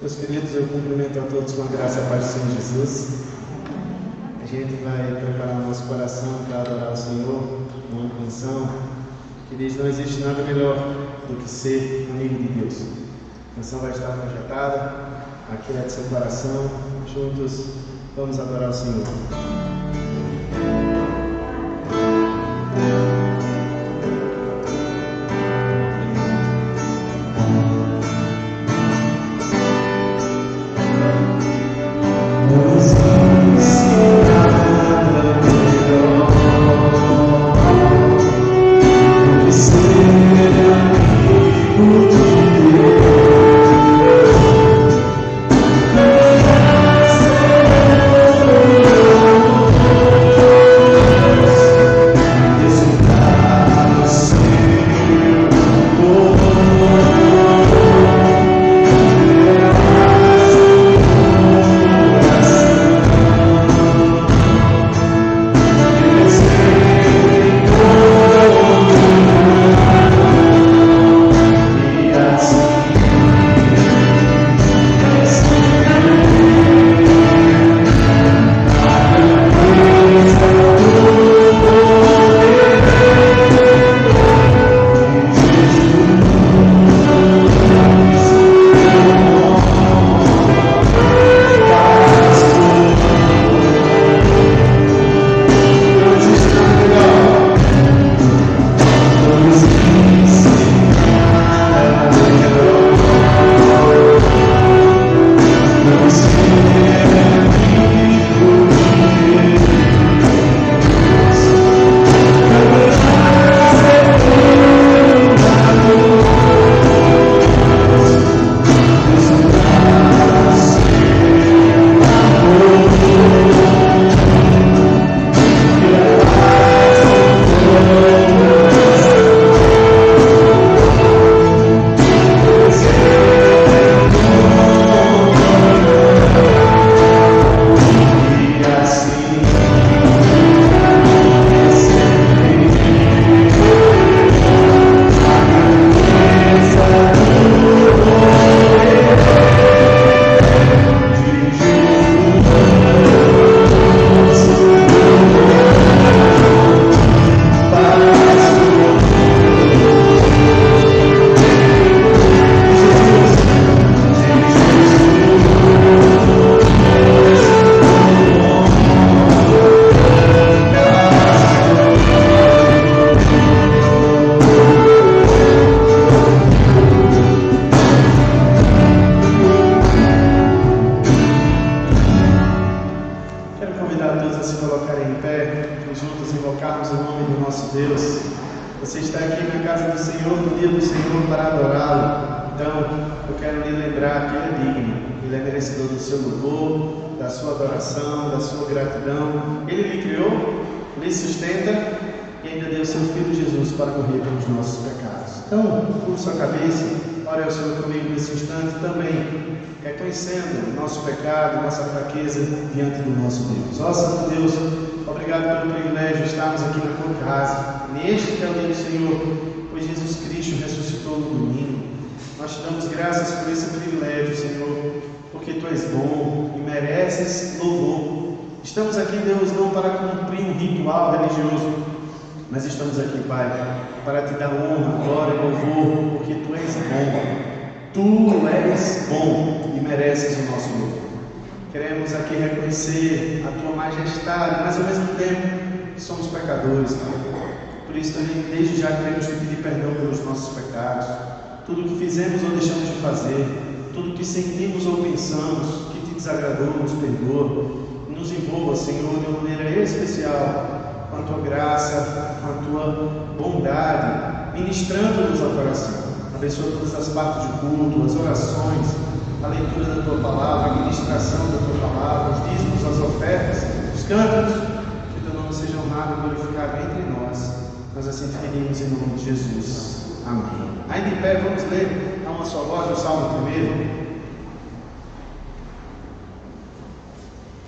Meus queridos, eu cumprimento a todos com a graça e a paz do Senhor Jesus. A gente vai preparar o nosso coração para adorar o Senhor, uma canção que diz: não existe nada melhor do que ser amigo de Deus. A canção vai estar projetada, aqui é do seu coração. Juntos vamos adorar o Senhor. Reconhecendo nosso pecado, nossa fraqueza diante do nosso Deus. Ó Santo Deus, obrigado pelo privilégio de estarmos aqui na tua casa, neste que é o dia do Senhor, pois Jesus Cristo ressuscitou no domingo. Nós te damos graças por esse privilégio, Senhor, porque tu és bom e mereces louvor. Estamos aqui, Deus, não para cumprir um ritual religioso, mas estamos aqui, Pai, para te dar honra, glória e louvor, porque tu és bom. Tu és bom e mereces o nosso louvor. Queremos aqui reconhecer a tua majestade, mas ao mesmo tempo somos pecadores, Pai. Por isso, desde já queremos te pedir perdão pelos nossos pecados. Tudo que fizemos ou deixamos de fazer, tudo que sentimos ou pensamos que te desagradou, nos perdoa. Nos envolva, Senhor, de uma maneira especial com a tua graça, com a tua bondade, ministrando-nos ao coração. Abençoa todas as partes de culto, as orações, a leitura da tua palavra, a ministração da tua palavra, os dízimos, as ofertas, os cânticos. Que teu nome seja honrado e glorificado entre nós. Nós assim te pedimos em nome de Jesus. Amém. Ainda em pé, vamos ler a uma só voz o Salmo 1.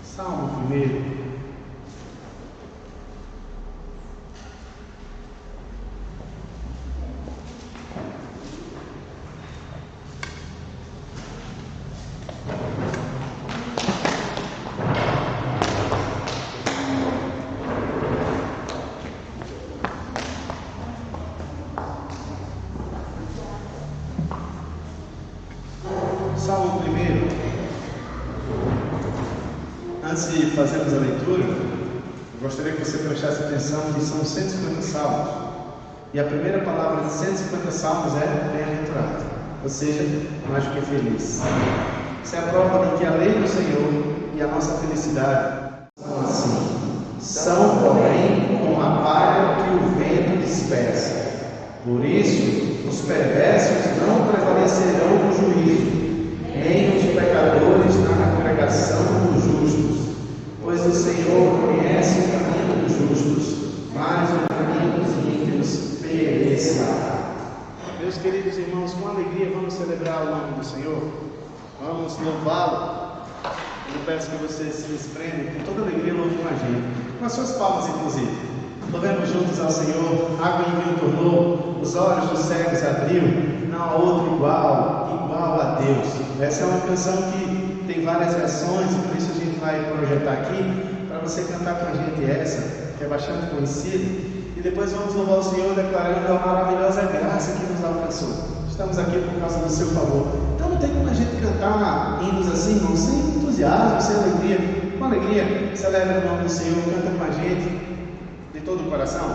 Salmo 1. Antes de fazermos a leitura, eu gostaria que você prestasse atenção que são 150 salmos. E a primeira palavra de 150 salmos é bem-aventurado, ou seja, mais do que feliz. Isso é a prova de que a lei do Senhor e a nossa felicidade são assim. São, porém, como a palha que o vento dispersa. Por isso, os perversos não prevalecerão no juízo, nem os pecadores na congregação dos justos. Pois o Senhor conhece o caminho dos justos, mas o caminho dos ímpios perecerá. Meus queridos irmãos, com alegria vamos celebrar o nome do Senhor, vamos louvá-lo. Eu peço que vocês se desprendem com toda alegria, louve com a gente, com as suas palmas inclusive. Louvemos juntos ao Senhor. Água em vinho tornou, os olhos dos cegos abriu, não há outro igual a Deus. Essa é uma canção que tem várias versões, e por isso a gente vai projetar aqui para você cantar com a gente essa, que é bastante conhecida, e depois vamos louvar o Senhor declarando a maravilhosa graça que nos alcançou. Estamos aqui por causa do seu favor. Então não tem como a gente cantar hinos assim, irmão, sem entusiasmo, sem alegria. Com alegria, celebra o nome do Senhor, canta com a gente de todo o coração.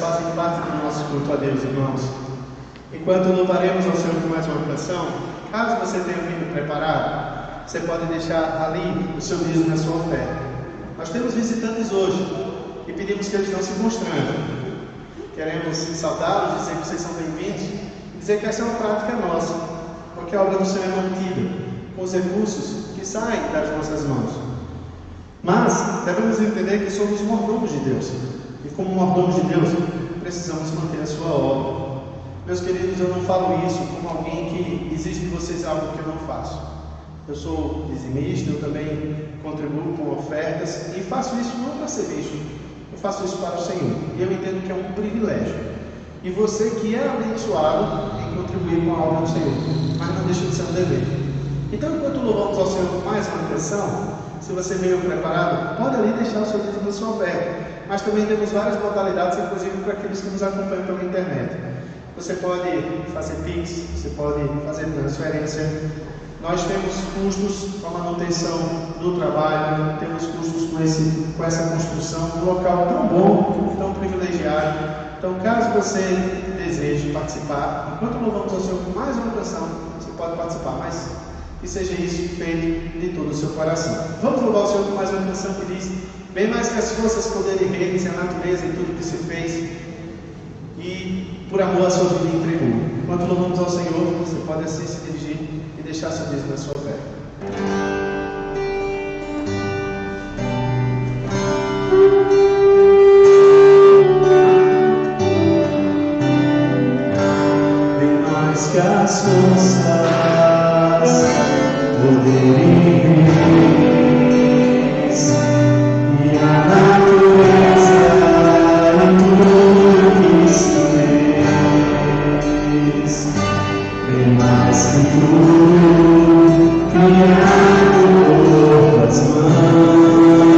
fazem parte do nosso culto a Deus, irmãos. Enquanto louvaremos ao Senhor com mais uma canção, caso você tenha vindo preparado, você pode deixar ali o seu dízimo na sua oferta. Nós temos visitantes hoje e pedimos que eles não se constrangam. Queremos saudá-los, dizer que vocês são bem-vindos e dizer que essa é uma prática nossa, porque a obra do Senhor é mantida com os recursos que saem das nossas mãos. Mas devemos entender que somos mordomos de Deus e, como mordomos de Deus, precisamos manter a sua obra. Meus queridos, eu não falo isso como alguém que exige de vocês algo que eu não faço. Eu sou dizimista, eu também contribuo com ofertas e faço isso não para ser visto, eu faço isso para o Senhor. E eu entendo que é um privilégio. E você que é abençoado em contribuir com a obra do Senhor, mas não deixa de ser um dever. Então, enquanto louvamos ao Senhor com mais uma canção, se você veio preparado, pode ali deixar o seu dízimo na sua oferta. Mas também temos várias modalidades, inclusive para aqueles que nos acompanham pela internet. Você pode fazer Pix, você pode fazer transferência. Nós temos custos com a manutenção do trabalho, temos custos com essa construção, um local tão bom, tão privilegiado. Então, caso você deseje participar, enquanto louvamos ao Senhor com mais uma canção, você pode participar, mas que seja isso feito de todo o seu coração. Vamos louvar o Senhor com mais uma canção que diz: bem mais que as forças, poder e reis, a natureza e tudo que se fez, e por amor a sua vida entregou. Enquanto louvamos ao Senhor, você pode assim se dirigir e deixar seu dízimo na sua oferta. Bem mais que as forças, poder e reis, e a natureza e tudo que se fez, bem mais que tudo criado por as mãos.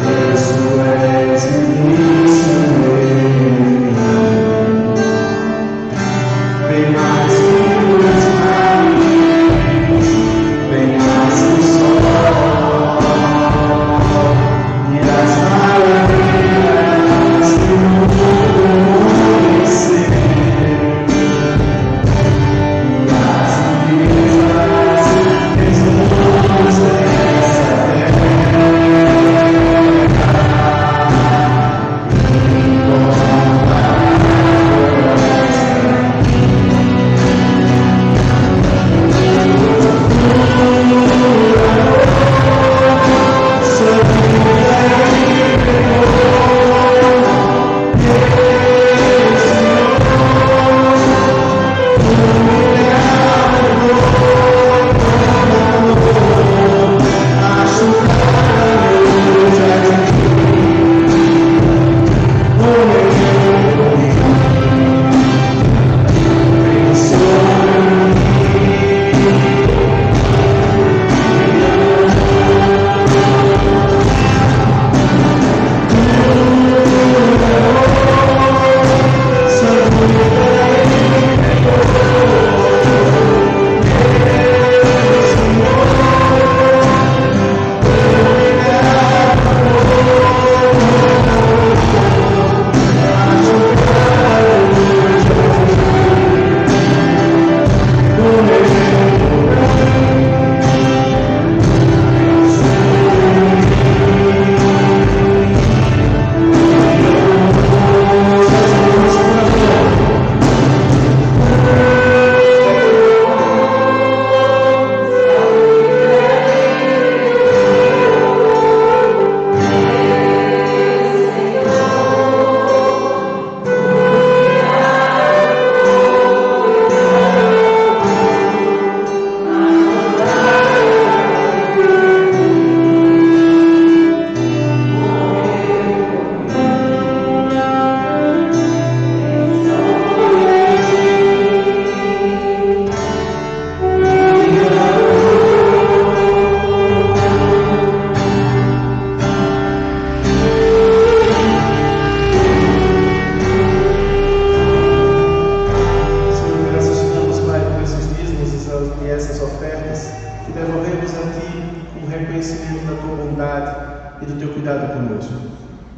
Deus, tu és o início bem mais que os mares, bem mais que o sol, e as maravilhas que o mundo conhecer, e as riquezas tesoros dessa terra,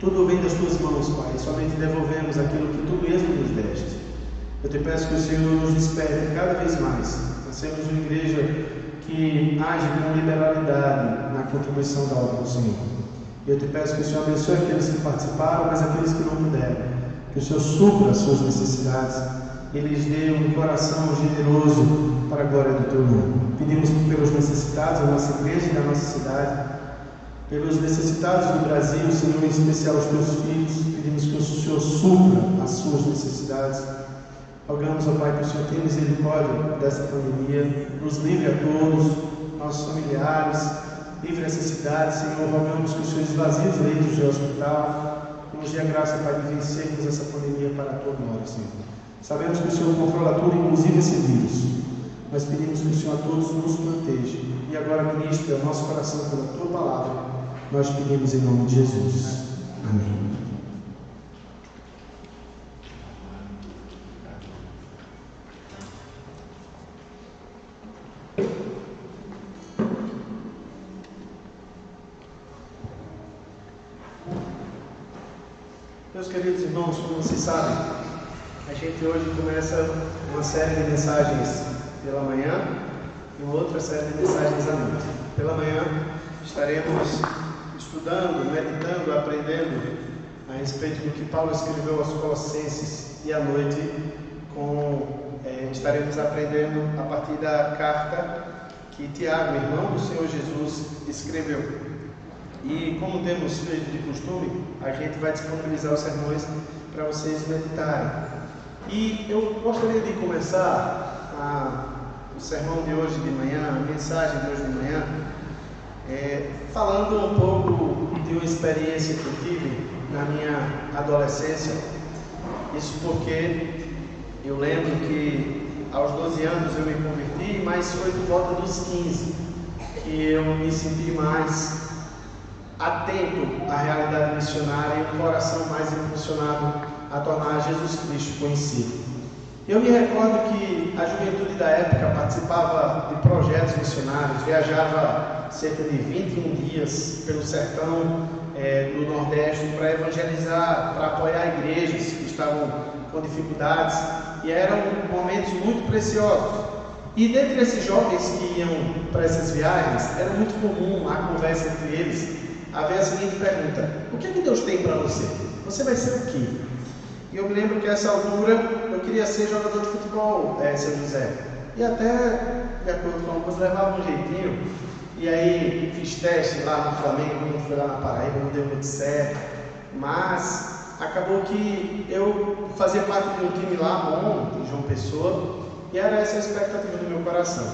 Tudo vem das tuas mãos, Pai, somente devolvemos aquilo que tu mesmo nos deste. Eu te peço que o Senhor nos desperte cada vez mais. Nós somos uma igreja que age com liberalidade na contribuição da obra do Senhor. Eu te peço que o Senhor abençoe aqueles que participaram, mas aqueles que não puderam. Que o Senhor supra as suas necessidades e lhes dê um coração generoso para a glória do teu nome. Pedimos pelos necessitados da nossa igreja e da nossa cidade, pelos necessitados do Brasil, Senhor, em especial os teus filhos. Pedimos que o Senhor supra as suas necessidades. Rogamos, ó Pai, que o Senhor tenha misericórdia dessa pandemia, nos livre a todos, nossos familiares, livre essas cidades, Senhor. Rogamos que o Senhor esvazie os leitos de hospital, e nos dê a graça, Pai, de vencermos essa pandemia para a tua glória, Senhor. Sabemos que o Senhor controla tudo, inclusive esse vírus, mas pedimos que o Senhor a todos nos proteja. E agora, ministre o nosso coração pela tua palavra, nós pedimos em nome de Jesus. Amém. Meus queridos irmãos, como vocês sabem, a gente hoje começa uma série de mensagens pela manhã e uma outra série de mensagens à noite. Pela manhã estaremos estudando, meditando, aprendendo a respeito do que Paulo escreveu aos Colossenses, e à noite estaremos aprendendo a partir da carta que Tiago, irmão do Senhor Jesus, escreveu. E como temos feito de costume, a gente vai disponibilizar os sermões para vocês meditarem. E eu gostaria de começar o sermão de hoje de manhã, a mensagem de hoje de manhã, falando um pouco de uma experiência que eu tive na minha adolescência. Isso porque eu lembro que aos 12 anos eu me converti, mas foi por volta dos 15 que eu me senti mais atento à realidade missionária e um coração mais impulsionado a tornar Jesus Cristo conhecido. Eu me recordo que a juventude da época participava de projetos missionários, viajava cerca de 21 dias pelo sertão do Nordeste para evangelizar, para apoiar igrejas que estavam com dificuldades, e eram momentos muito preciosos. E dentre esses jovens que iam para essas viagens, era muito comum a conversa entre eles haver a seguinte pergunta: o que é que Deus tem para você? Você vai ser o quê? E eu me lembro que a essa altura eu queria ser jogador de futebol, São José. E até, de acordo com alguns, levava um jeitinho. E aí fiz teste lá no Flamengo, não fui lá na Paraíba, não deu muito certo. Mas acabou que eu fazia parte de um time lá bom, de João Pessoa, e era essa a expectativa do meu coração.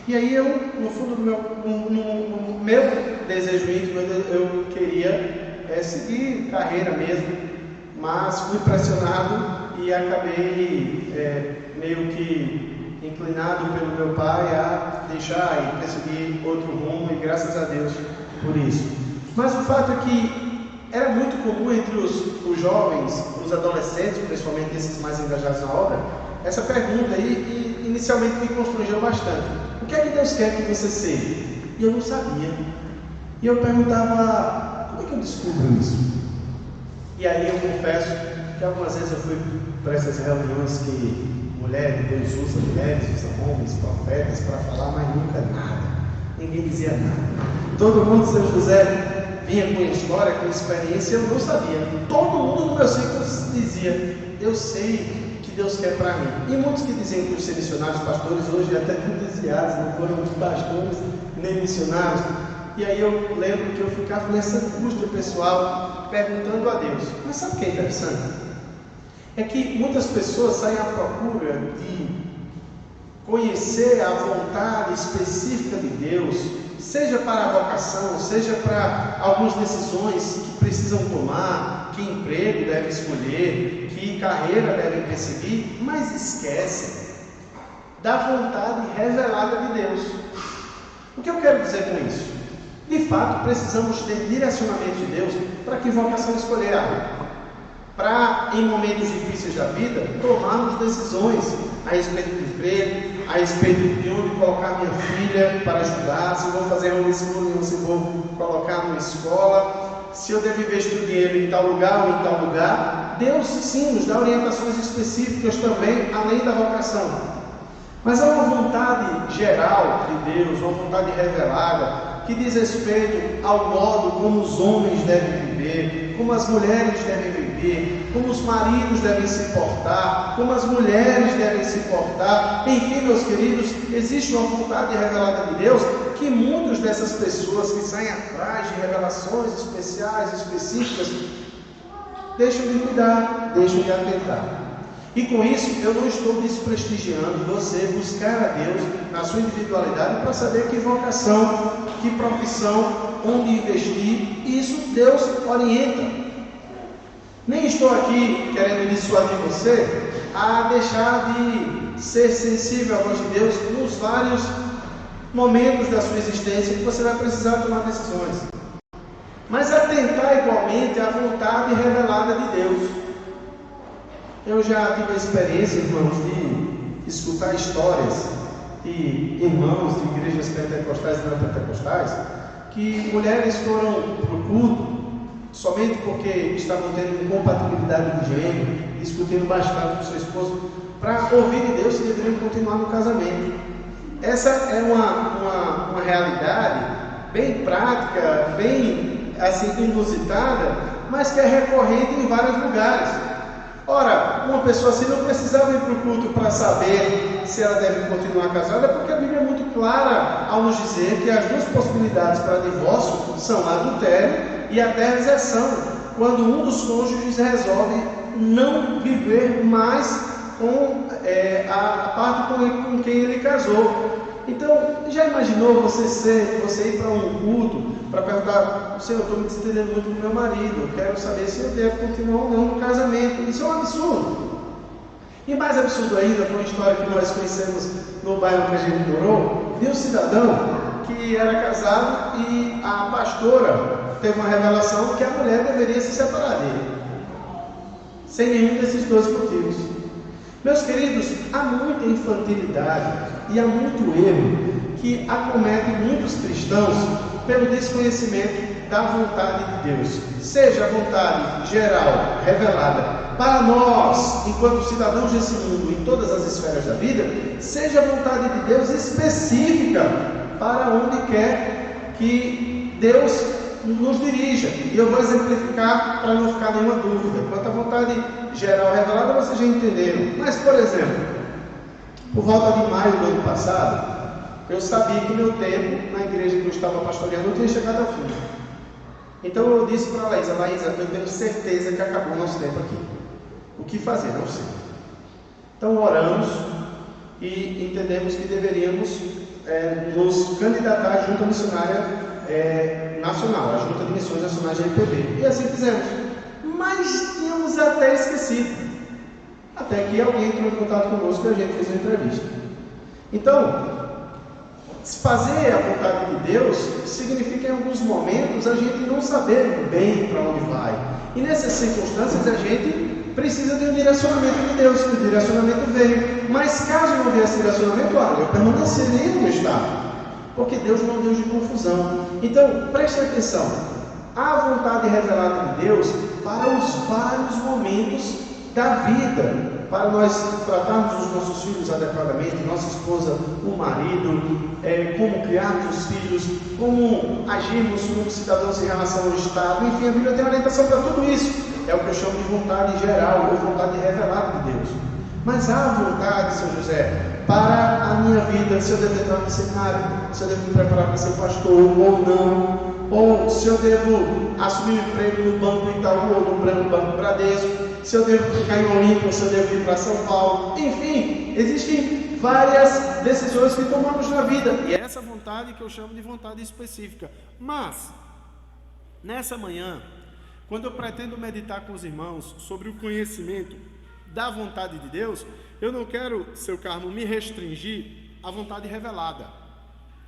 E aí eu, no fundo do meu desejo íntimo, eu queria seguir carreira mesmo, mas fui pressionado e acabei meio que inclinado pelo meu pai a deixar e perseguir outro rumo, e graças a Deus por isso. Mas o fato é que era muito comum entre os jovens, os adolescentes, principalmente esses mais engajados na obra, essa pergunta aí, e inicialmente me constrangeu bastante: o que é que Deus quer que você seja? E eu não sabia. E eu perguntava: como é que eu descubro isso? E aí eu confesso que algumas vezes eu fui para essas reuniões que Deus usa mulheres, usa homens, profetas para falar, mas nunca nada. Ninguém dizia nada. Todo mundo, São José, vinha com história, com experiência, eu não sabia. Todo mundo no meu círculo dizia: eu sei que Deus quer para mim. E muitos que diziam que os ser missionários, pastores, hoje até tudo desviados, não foram pastores nem missionários. E aí eu lembro que eu ficava nessa angústia pessoal, perguntando a Deus. Mas sabe o que é interessante? É que muitas pessoas saem à procura de conhecer a vontade específica de Deus, seja para a vocação, seja para algumas decisões que precisam tomar, que emprego deve escolher, que carreira devem perseguir, mas esquecem da vontade revelada de Deus. O que eu quero dizer com isso? De fato, precisamos ter direcionamento de Deus para que vocação escolher algo. Para, em momentos difíceis da vida, tomarmos decisões a respeito do emprego, a respeito de onde colocar minha filha para estudar, se vou fazer uma escola, se vou colocar numa escola, se eu devo investir o dinheiro em tal lugar ou em tal lugar. Deus sim nos dá orientações específicas também, além da vocação. Mas há uma vontade geral de Deus, uma vontade revelada, que diz respeito ao modo como os homens devem viver, como as mulheres devem viver, como os maridos devem se portar, como as mulheres devem se portar. Enfim, meus queridos, existe uma vontade revelada de Deus que muitas dessas pessoas que saem atrás de revelações especiais, específicas, deixam de cuidar, deixam de atentar. E com isso, eu não estou desprestigiando você buscar a Deus na sua individualidade para saber que vocação, que profissão, onde investir. Isso Deus orienta. Nem estou aqui querendo dissuadir você a deixar de ser sensível à voz de Deus nos vários momentos da sua existência que você vai precisar tomar decisões. Mas atentar igualmente à vontade revelada de Deus. Eu já tive a experiência, irmãos, de escutar histórias de irmãos de igrejas pentecostais e não pentecostais, que mulheres foram para o culto somente porque estavam tendo incompatibilidade de gênero, discutindo bastante com seu esposo, para ouvir de Deus se deveriam continuar no casamento. Essa é uma realidade bem prática, bem assim, inusitada, mas que é recorrente em vários lugares. Ora, uma pessoa assim não precisava ir para o culto para saber se ela deve continuar casada, porque a Bíblia é muito clara ao nos dizer que as duas possibilidades para divórcio são adultério e até deserção, quando um dos cônjuges resolve não viver mais com a parte com quem ele casou. Então, já imaginou você ir para um culto para perguntar: Senhor, eu estou me desentendendo muito com meu marido, eu quero saber se eu devo continuar ou não no casamento? Isso é um absurdo. E mais absurdo ainda, foi uma história que nós conhecemos no bairro que a gente morou, de um cidadão que era casado e a pastora teve uma revelação que a mulher deveria se separar dele, sem nenhum desses dois motivos. Meus queridos, há muita infantilidade e há muito erro que acomete muitos cristãos pelo desconhecimento da vontade de Deus. Seja a vontade geral, revelada para nós, enquanto cidadãos desse mundo, em todas as esferas da vida, seja a vontade de Deus específica para onde quer que Deus nos dirija. E eu vou exemplificar para não ficar nenhuma dúvida. Quanto à vontade geral revelada, vocês já entenderam. Mas, por exemplo, por volta de maio do ano passado, eu sabia que meu tempo na igreja que eu estava pastoreando não tinha chegado ao fim. Então eu disse para a Laísa: eu tenho certeza que acabou o nosso tempo aqui. O que fazer? Não sei. Então oramos e entendemos que deveríamos nos candidatar à Junta Missionária Nacional, a Junta de Missões Nacionais da IPB. E assim fizemos. Mas tínhamos até esquecido. Até que alguém entrou em contato conosco e a gente fez uma entrevista. Então, fazer a vontade de Deus significa, em alguns momentos, a gente não saber bem para onde vai. E nessas circunstâncias a gente precisa de um direcionamento de Deus, que o direcionamento veio. Mas caso não viesse direcionamento, olha, eu permaneceria onde eu estava. Porque Deus não é um Deus de confusão. Então, preste atenção. Há a vontade revelada de Deus para os vários momentos da vida, para nós tratarmos os nossos filhos adequadamente, nossa esposa, o marido, como criarmos os filhos, como agirmos como cidadãos em relação ao Estado. Enfim, a Bíblia tem orientação para tudo isso. É o que eu chamo de vontade geral, ou vontade revelada de Deus. Mas há a vontade, São José, para a minha vida, se eu devo entrar no seminário, se eu devo me preparar para ser pastor ou não, ou se eu devo assumir um emprego no Banco Itaú ou no Banco Bradesco, se eu devo ficar em Olinda ou se eu devo ir para São Paulo. Enfim, existem várias decisões que tomamos na vida. E é essa vontade que eu chamo de vontade específica. Mas, nessa manhã, quando eu pretendo meditar com os irmãos sobre o conhecimento da vontade de Deus, eu não quero, seu Carmo, me restringir à vontade revelada,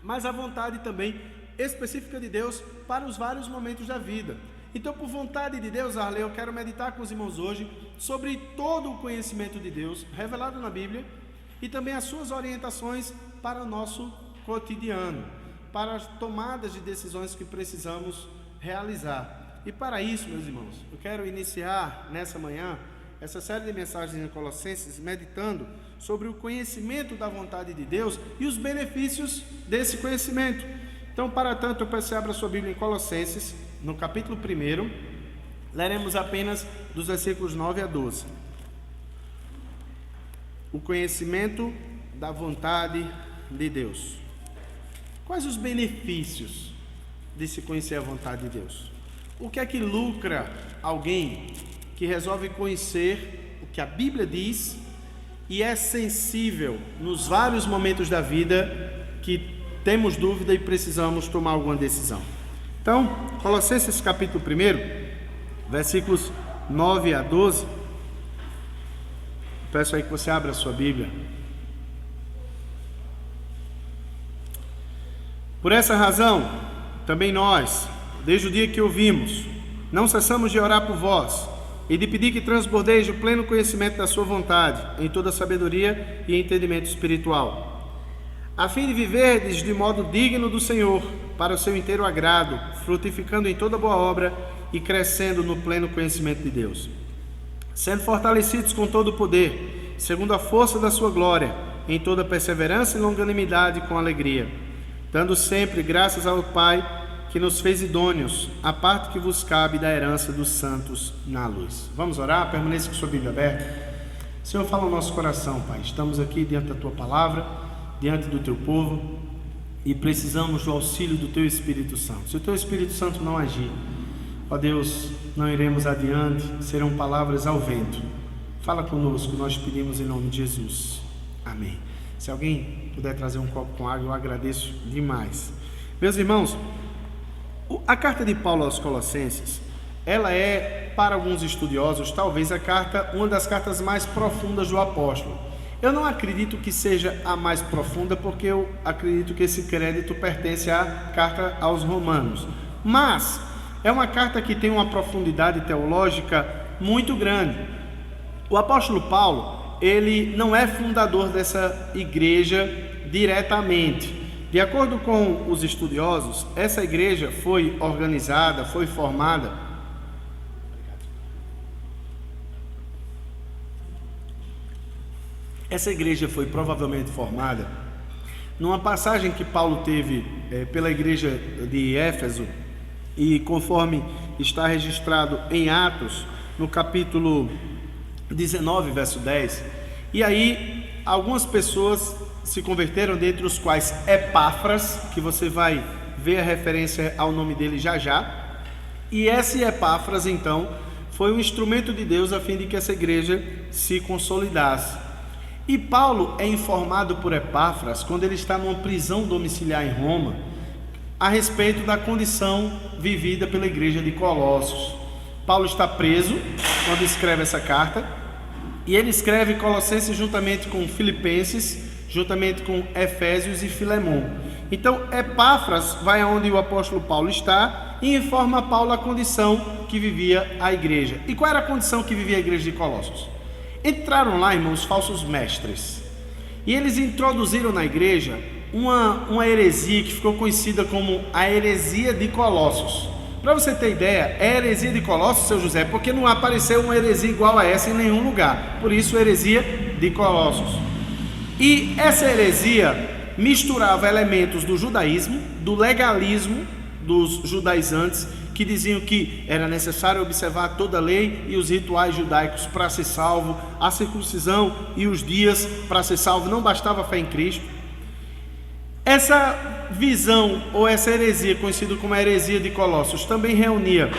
mas à vontade também específica de Deus para os vários momentos da vida. Então, por vontade de Deus, Arley, eu quero meditar com os irmãos hoje sobre todo o conhecimento de Deus revelado na Bíblia e também as suas orientações para o nosso cotidiano, para as tomadas de decisões que precisamos realizar. E para isso, meus irmãos, eu quero iniciar nessa manhã essa série de mensagens em Colossenses, meditando sobre o conhecimento da vontade de Deus e os benefícios desse conhecimento. Então, para tanto, eu peço que abra sua Bíblia em Colossenses, no capítulo 1, leremos apenas dos versículos 9 a 12. O conhecimento da vontade de Deus. Quais os benefícios de se conhecer a vontade de Deus? O que é que lucra alguém que resolve conhecer o que a Bíblia diz e é sensível nos vários momentos da vida que temos dúvida e precisamos tomar alguma decisão? Então, Colossenses capítulo 1, versículos 9 a 12. Peço aí que você abra a sua Bíblia. Por essa razão, também nós, desde o dia que ouvimos, não cessamos de orar por vós e de pedir que transbordeis o pleno conhecimento da sua vontade, em toda sabedoria e entendimento espiritual, a fim de viverdes de modo digno do Senhor, para o seu inteiro agrado, frutificando em toda boa obra e crescendo no pleno conhecimento de Deus, sendo fortalecidos com todo o poder, segundo a força da sua glória, em toda perseverança e longanimidade com alegria, dando sempre graças ao Pai, que nos fez idôneos, a parte que vos cabe da herança dos santos na luz. Vamos orar? Permaneça com sua Bíblia aberta. Senhor, fala no nosso coração, Pai. Estamos aqui diante da Tua palavra, diante do Teu povo, e precisamos do auxílio do Teu Espírito Santo. Se o Teu Espírito Santo não agir, ó Deus, não iremos adiante, serão palavras ao vento. Fala conosco, nós pedimos em nome de Jesus. Amém. Se alguém puder trazer um copo com água, eu agradeço demais. Meus irmãos, a carta de Paulo aos Colossenses, ela é, para alguns estudiosos, talvez uma das cartas mais profundas do apóstolo. Eu não acredito que seja a mais profunda, porque eu acredito que esse crédito pertence à carta aos Romanos. Mas é uma carta que tem uma profundidade teológica muito grande. O apóstolo Paulo, ele não é fundador dessa igreja diretamente. De acordo com os estudiosos, essa igreja foi organizada, foi formada. Essa igreja foi provavelmente formada numa passagem que Paulo teve pela igreja de Éfeso, e conforme está registrado em Atos, no capítulo 19, verso 10. E aí, algumas pessoas se converteram, dentre os quais Epáfras, que você vai ver a referência ao nome dele já já. E esse Epáfras, então, foi um instrumento de Deus a fim de que essa igreja se consolidasse. E Paulo é informado por Epáfras, quando ele está numa prisão domiciliar em Roma, a respeito da condição vivida pela igreja de Colossos. Paulo está preso quando escreve essa carta, e ele escreve Colossenses juntamente com Filipenses, juntamente com Efésios e Filemon. Então, Epáfras vai aonde o apóstolo Paulo está e informa a Paulo a condição que vivia a igreja. E qual era a condição que vivia a igreja de Colossos? Entraram lá, irmãos, falsos mestres, e eles introduziram na igreja uma heresia que ficou conhecida como a heresia de Colossos. Para você ter ideia, é a heresia de Colossos, seu José, porque não apareceu uma heresia igual a essa em nenhum lugar. Por isso, heresia de Colossos. E essa heresia misturava elementos do judaísmo, do legalismo dos judaizantes, que diziam que era necessário observar toda a lei e os rituais judaicos para ser salvo, a circuncisão e os dias para ser salvo, não bastava a fé em Cristo. Essa visão, ou essa heresia, conhecida como a heresia de Colossos, também reunia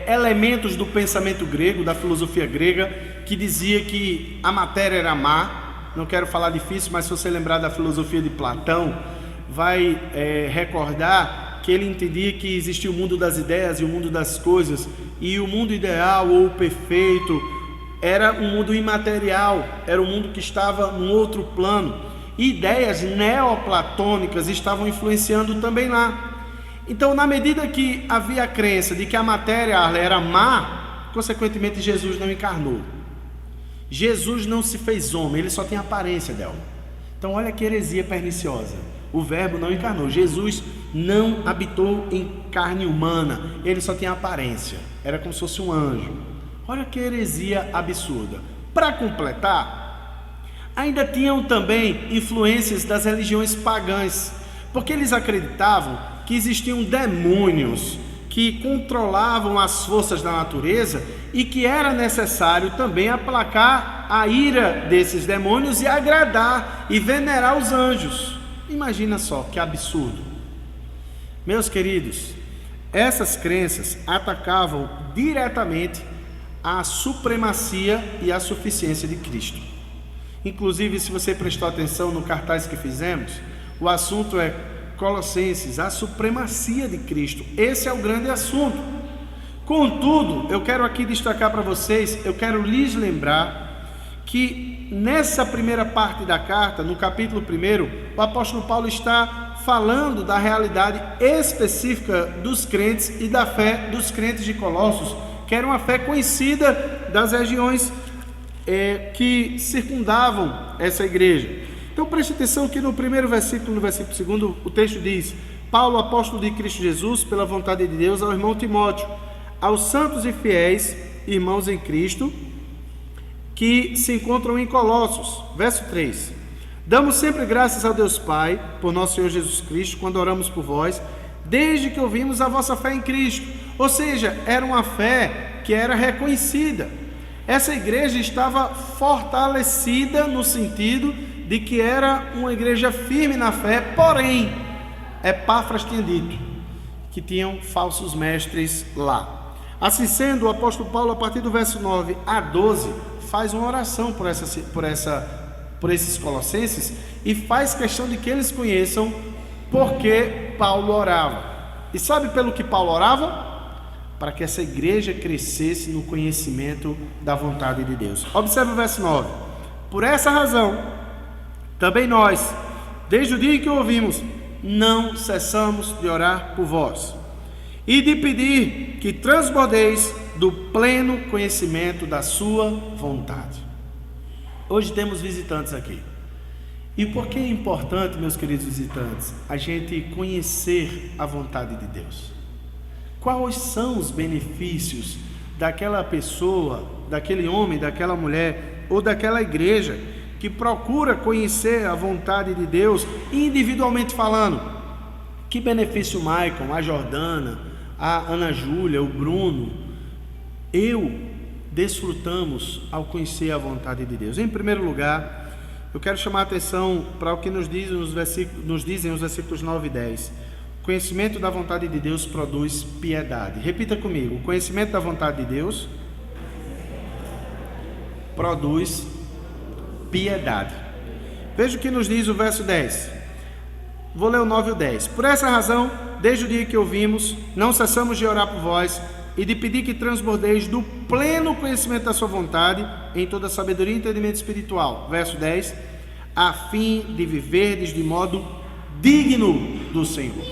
elementos do pensamento grego, da filosofia grega, que dizia que a matéria era má. Não quero falar difícil, mas se você lembrar da filosofia de Platão, vai recordar que ele entendia que existia o mundo das ideias e o mundo das coisas, e o mundo ideal ou perfeito era um mundo imaterial, era um mundo que estava num outro plano. Ideias neoplatônicas estavam influenciando também lá. Então, na medida que havia a crença de que a matéria era má, consequentemente Jesus não encarnou. Jesus não se fez homem, ele só tem aparência dela. Então olha que heresia perniciosa. O verbo não encarnou. Jesus não habitou em carne humana, ele só tem aparência. Era como se fosse um anjo. Olha que heresia absurda. Para completar, ainda tinham também influências das religiões pagãs, porque eles acreditavam que existiam demônios que controlavam as forças da natureza e que era necessário também aplacar a ira desses demônios e agradar e venerar os anjos. Imagina só que absurdo. Meus queridos, essas crenças atacavam diretamente a supremacia e a suficiência de Cristo. Inclusive, se você prestou atenção no cartaz que fizemos, o assunto é Colossenses, a supremacia de Cristo. Esse é o grande assunto. Contudo, eu quero aqui destacar para vocês, eu quero lhes lembrar que nessa primeira parte da carta, no capítulo 1, o apóstolo Paulo está falando da realidade específica dos crentes e da fé dos crentes de Colossos, que era uma fé conhecida das regiões que circundavam essa igreja. Então preste atenção que no primeiro versículo, no versículo 2, o texto diz: Paulo, apóstolo de Cristo Jesus, pela vontade de Deus, ao irmão Timóteo, aos santos e fiéis irmãos em Cristo, que se encontram em Colossos. Verso 3: Damos sempre graças a Deus Pai, por nosso Senhor Jesus Cristo, quando oramos por vós, desde que ouvimos a vossa fé em Cristo. Ou seja, era uma fé que era reconhecida. Essa igreja estava fortalecida no sentido de que era uma igreja firme na fé, porém, Epáfras tinha dito que tinham falsos mestres lá. Assim sendo, o apóstolo Paulo, a partir do verso 9 a 12, faz uma oração por esses colossenses e faz questão de que eles conheçam porque Paulo orava. E sabe pelo que Paulo orava? Para que essa igreja crescesse no conhecimento da vontade de Deus. Observe o verso 9. Por essa razão, também nós, desde o dia em que ouvimos, não cessamos de orar por vós e de pedir que transbordeis do pleno conhecimento da sua vontade. Hoje temos visitantes aqui. E por que é importante, meus queridos visitantes, a gente conhecer a vontade de Deus? Quais são os benefícios daquela pessoa, daquele homem, daquela mulher ou daquela igreja que procura conhecer a vontade de Deus individualmente falando? Que benefício o Maicon, a Jordana, a Ana Júlia, o Bruno, eu desfrutamos ao conhecer a vontade de Deus? Em primeiro lugar, eu quero chamar a atenção para o que nos dizem os versículos 9 e 10. O conhecimento da vontade de Deus produz piedade. Repita comigo: o conhecimento da vontade de Deus produz piedade. Veja o que nos diz o verso 10. Vou ler o 9 e o 10. Por essa razão, desde o dia que ouvimos, não cessamos de orar por vós e de pedir que transbordeis do pleno conhecimento da sua vontade em toda sabedoria e entendimento espiritual. Verso 10. A fim de viverdes de modo digno do Senhor,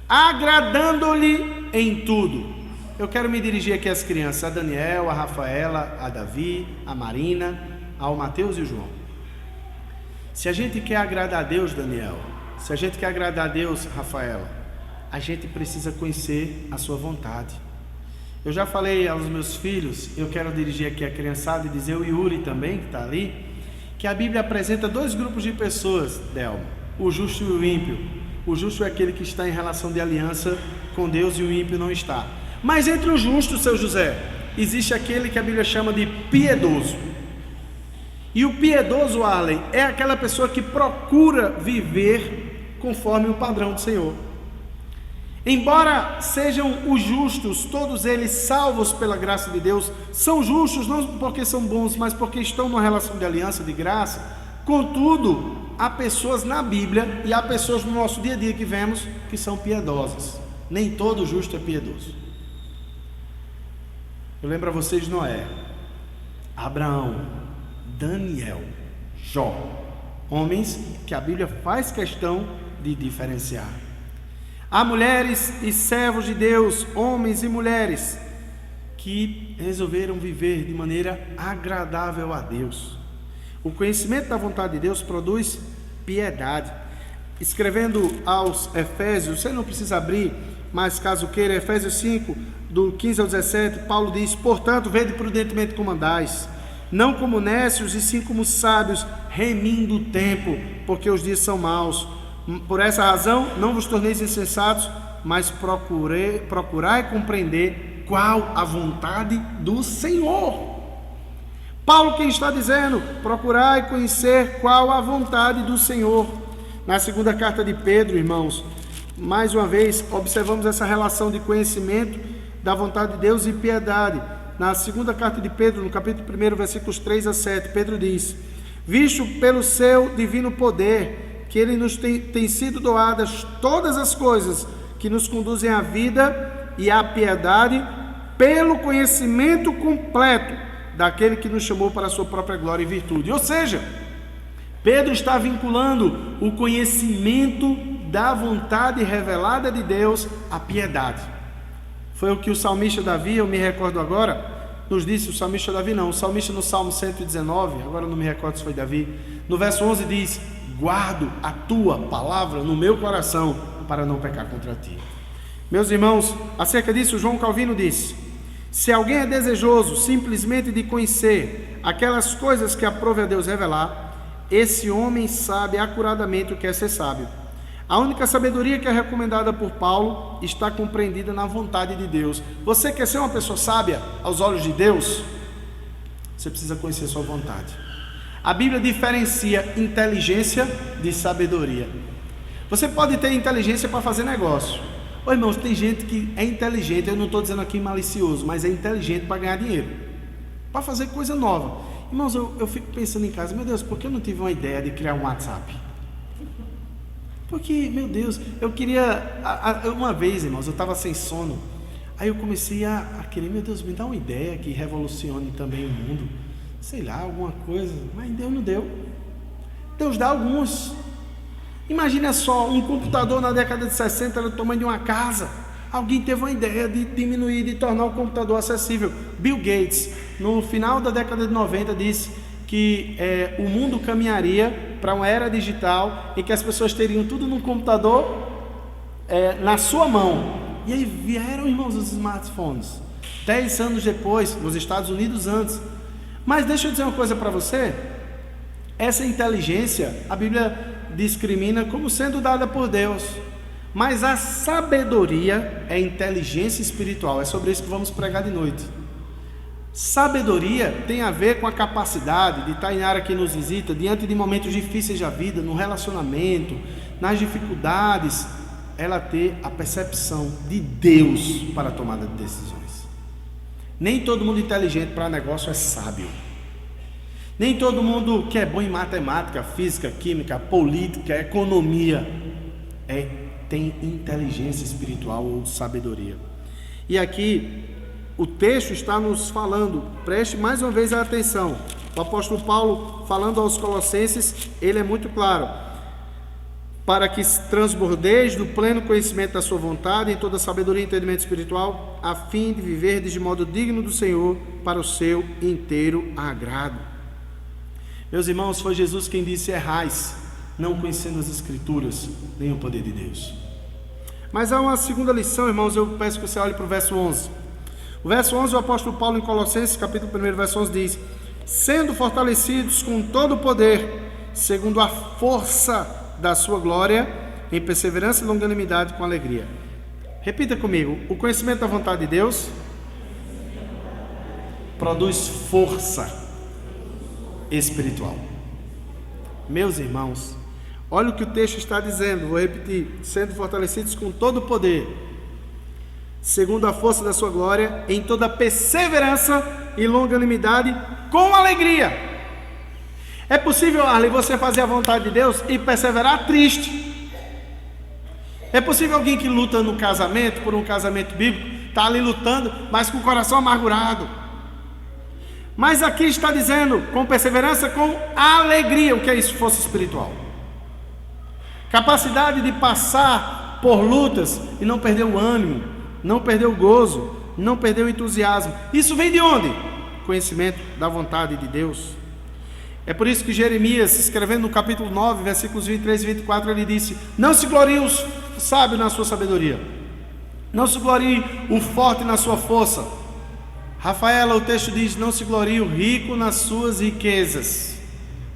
agradando-lhe em tudo. Eu quero me dirigir aqui às crianças, a Daniel, a Rafaela, a Davi, a Marina, ao Mateus e o João. Se a gente quer agradar a Deus, Daniel, se a gente quer agradar a Deus, Rafaela, a gente precisa conhecer a sua vontade. Eu já falei aos meus filhos, eu quero dirigir aqui a criançada e dizer, o Yuri também, que está ali, que a Bíblia apresenta dois grupos de pessoas, Delma: o justo e o ímpio. O justo é aquele que está em relação de aliança com Deus e o ímpio não está. Mas entre o justo, seu José, existe aquele que a Bíblia chama de piedoso. E o piedoso, Arlen, é aquela pessoa que procura viver conforme o padrão do Senhor. Embora sejam os justos, todos eles salvos pela graça de Deus, são justos não porque são bons, mas porque estão numa relação de aliança, de graça. Contudo, há pessoas na Bíblia e há pessoas no nosso dia a dia que vemos que são piedosas. Nem todo justo é piedoso. Eu lembro a vocês de Noé, Abraão, Daniel, Jó, homens que a Bíblia faz questão de diferenciar. Há mulheres e servos de Deus, homens e mulheres, que resolveram viver de maneira agradável a Deus. O conhecimento da vontade de Deus produz piedade. Escrevendo aos Efésios, você não precisa abrir, mas caso queira, Efésios 5, do 15 ao 17, Paulo diz: portanto, vede prudentemente como andais, não como necios, e sim como sábios, remindo o tempo, porque os dias são maus. Por essa razão, não vos torneis insensatos, mas procurai compreender qual a vontade do Senhor. Paulo quem está dizendo: procurai conhecer qual a vontade do Senhor. Na segunda carta de Pedro, irmãos, mais uma vez, observamos essa relação de conhecimento da vontade de Deus e piedade. Na segunda carta de Pedro, no capítulo 1, versículos 3 a 7, Pedro diz: visto pelo seu divino poder, que ele nos tem sido doadas todas as coisas que nos conduzem à vida e à piedade, pelo conhecimento completo daquele que nos chamou para a sua própria glória e virtude. Ou seja, Pedro está vinculando o conhecimento da vontade revelada de Deus à piedade. Foi o que o salmista Davi, eu me recordo agora, nos disse, o salmista Davi não, o salmista no Salmo 119, agora não me recordo se foi Davi, no verso 11 diz: guardo a tua palavra no meu coração para não pecar contra ti. Meus irmãos, acerca disso, João Calvino disse: se alguém é desejoso simplesmente de conhecer aquelas coisas que aprove a Deus revelar, esse homem sabe acuradamente o que é ser sábio. A única sabedoria que é recomendada por Paulo está compreendida na vontade de Deus. Você quer ser uma pessoa sábia aos olhos de Deus? Você precisa conhecer sua vontade. A Bíblia diferencia inteligência de sabedoria. Você pode ter inteligência para fazer negócio. Ô irmãos, tem gente que é inteligente, eu não estou dizendo aqui malicioso, mas é inteligente para ganhar dinheiro, para fazer coisa nova. Irmãos, eu fico pensando em casa: meu Deus, por que eu não tive uma ideia de criar um WhatsApp? Porque, meu Deus, eu queria... Uma vez, irmãos, eu estava sem sono, aí eu comecei a querer: meu Deus, me dá uma ideia que revolucione também o mundo, sei lá, alguma coisa. Mas Deus não deu. Deus dá alguns. Imagina só, um computador na década de 60 era do tamanho de uma casa. Alguém teve uma ideia de diminuir, de tornar o computador acessível. Bill Gates, no final da década de 90, disse que o mundo caminharia para uma era digital em que as pessoas teriam tudo no computador na sua mão. E aí vieram, irmãos, os smartphones 10 anos depois, nos Estados Unidos antes. Mas deixa eu dizer uma coisa para você: essa inteligência a Bíblia discrimina como sendo dada por Deus, mas a sabedoria é inteligência espiritual. É sobre isso que vamos pregar de noite. Sabedoria tem a ver com a capacidade de Tainara, que nos visita, diante de momentos difíceis da vida, no relacionamento, nas dificuldades, ela ter a percepção de Deus para a tomada de decisões. Nem todo mundo inteligente para negócio é sábio. Nem todo mundo que é bom em matemática, física, química, política, economia tem inteligência espiritual ou sabedoria. E aqui o texto está nos falando, preste mais uma vez a atenção. O apóstolo Paulo, falando aos Colossenses, ele é muito claro: para que transbordeis do pleno conhecimento da sua vontade, em toda sabedoria e entendimento espiritual, a fim de viverdes de modo digno do Senhor, para o seu inteiro agrado. Meus irmãos, foi Jesus quem disse: errais, não conhecendo as Escrituras, nem o poder de Deus. Mas há uma segunda lição, irmãos, eu peço que você olhe para o verso 11. O verso 11, o apóstolo Paulo, em Colossenses, capítulo 1, verso 11, diz: sendo fortalecidos com todo o poder, segundo a força da sua glória, em perseverança e longanimidade, com alegria. Repita comigo: o conhecimento da vontade de Deus produz força espiritual. Meus irmãos, olha o que o texto está dizendo, vou repetir: sendo fortalecidos com todo o poder, segundo a força da sua glória, em toda perseverança e longanimidade, com alegria. É possível, Arley, você fazer a vontade de Deus e perseverar triste. É possível alguém que luta no casamento, por um casamento bíblico, está ali lutando, mas com o coração amargurado. Mas aqui está dizendo, com perseverança, com alegria. O que é isso? Força espiritual. Capacidade de passar por lutas e não perder o ânimo, não perder o gozo, não perder o entusiasmo. Isso vem de onde? Conhecimento da vontade de Deus. É por isso que Jeremias, escrevendo no capítulo 9, versículos 23 e 24, ele disse: não se glorie o sábio na sua sabedoria, não se glorie o forte na sua força. Rafaela, o texto diz: não se glorie o rico nas suas riquezas,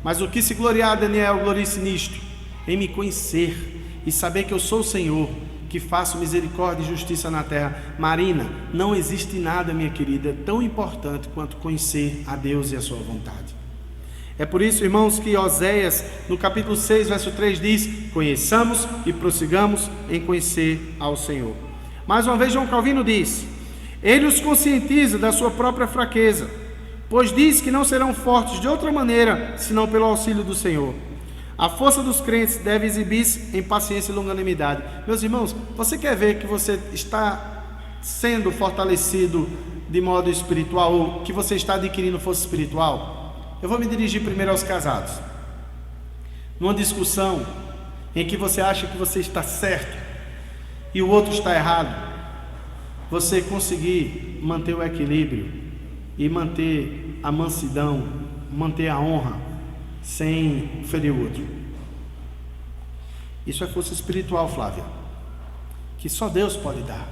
mas o que se gloriar, Daniel, glorie-se nisto, em me conhecer e saber que eu sou o Senhor, que faço misericórdia e justiça na terra. Marina, não existe nada, minha querida, tão importante quanto conhecer a Deus e a sua vontade. É por isso, irmãos, que Oséias, no capítulo 6, verso 3, diz: conheçamos e prossigamos em conhecer ao Senhor. Mais uma vez, João Calvino diz: ele os conscientiza da sua própria fraqueza, pois diz que não serão fortes de outra maneira, senão pelo auxílio do Senhor. A força dos crentes deve exibir-se em paciência e longanimidade. Meus irmãos, você quer ver que você está sendo fortalecido de modo espiritual, ou que você está adquirindo força espiritual? Eu vou me dirigir primeiro aos casados. Numa discussão em que você acha que você está certo e o outro está errado, você conseguir manter o equilíbrio e manter a mansidão, manter a honra, sem ferir o outro. Isso é força espiritual, Flávia, que só Deus pode dar.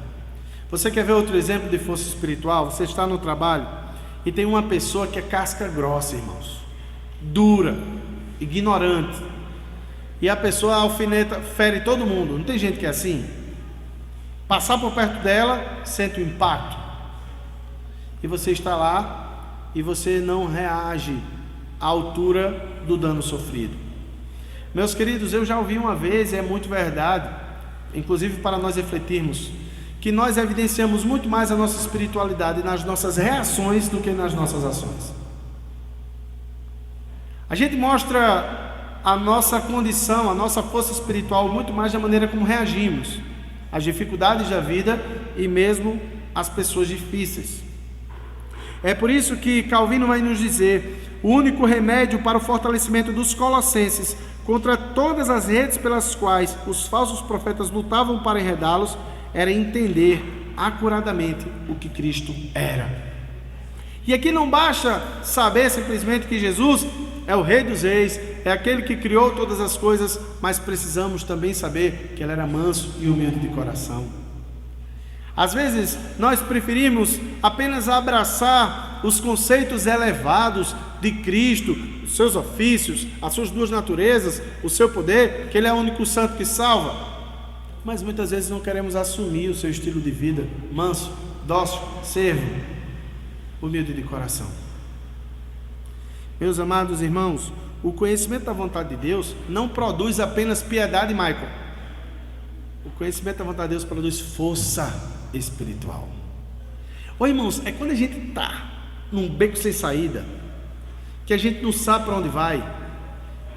Você quer ver outro exemplo de força espiritual? Você está no trabalho e tem uma pessoa que é casca grossa, irmãos, dura, ignorante, e a pessoa alfineta, fere todo mundo. Não tem gente que é assim? Passar por perto dela, sente o impacto, e você está lá e você não reage à altura do dano sofrido. Meus queridos, eu já ouvi uma vez, e é muito verdade, inclusive para nós refletirmos, que nós evidenciamos muito mais a nossa espiritualidade nas nossas reações do que nas nossas ações. A gente mostra a nossa condição, a nossa força espiritual muito mais da maneira como reagimos às dificuldades da vida e mesmo às pessoas difíceis. É por isso que Calvino vai nos dizer: o único remédio para o fortalecimento dos colossenses contra todas as redes pelas quais os falsos profetas lutavam para enredá-los era entender acuradamente o que Cristo era. E aqui não basta saber simplesmente que Jesus é o Rei dos Reis, é aquele que criou todas as coisas, mas precisamos também saber que Ele era manso e humilde de coração. Às vezes nós preferimos apenas abraçar os conceitos elevados de Cristo, os seus ofícios, as suas duas naturezas, o seu poder, que Ele é o único santo que salva, mas muitas vezes não queremos assumir o seu estilo de vida manso, dócil, servo, humilde de coração. Meus amados irmãos, o conhecimento da vontade de Deus não produz apenas piedade, Michael. O conhecimento da vontade de Deus produz força espiritual. Ô irmãos, é quando a gente está num beco sem saída, que a gente não sabe para onde vai,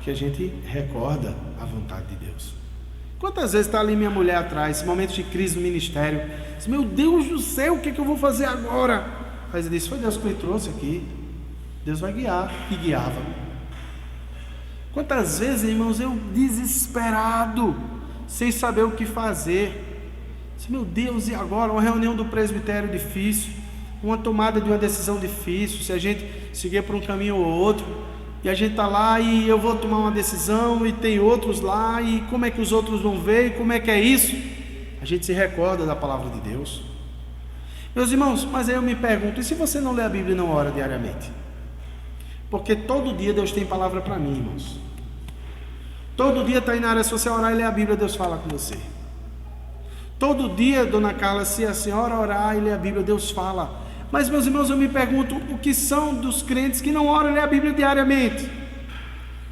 que a gente recorda a vontade de Deus. Quantas vezes está ali minha mulher atrás, momentos de crise no ministério, diz: meu Deus do céu, o que eu vou fazer agora? Mas ele disse: foi Deus que me trouxe aqui, Deus vai guiar, e guiava. Quantas vezes, irmãos, eu desesperado, sem saber o que fazer, disse: meu Deus, e agora? Uma reunião do presbitério difícil, uma tomada de uma decisão difícil, se a gente seguir por um caminho ou outro, e a gente está lá e eu vou tomar uma decisão e tem outros lá, e como é que os outros vão ver, e como é que é isso? A gente se recorda da palavra de Deus. Meus irmãos, mas aí eu me pergunto: e se você não lê a Bíblia e não ora diariamente? Porque todo dia Deus tem palavra para mim, irmãos. Todo dia está aí na área social, orar e ler a Bíblia, Deus fala com você. Todo dia, dona Carla, se a senhora orar e ler a Bíblia, Deus fala. Mas, meus irmãos, eu me pergunto: o que são dos crentes que não oram e lêem a Bíblia diariamente,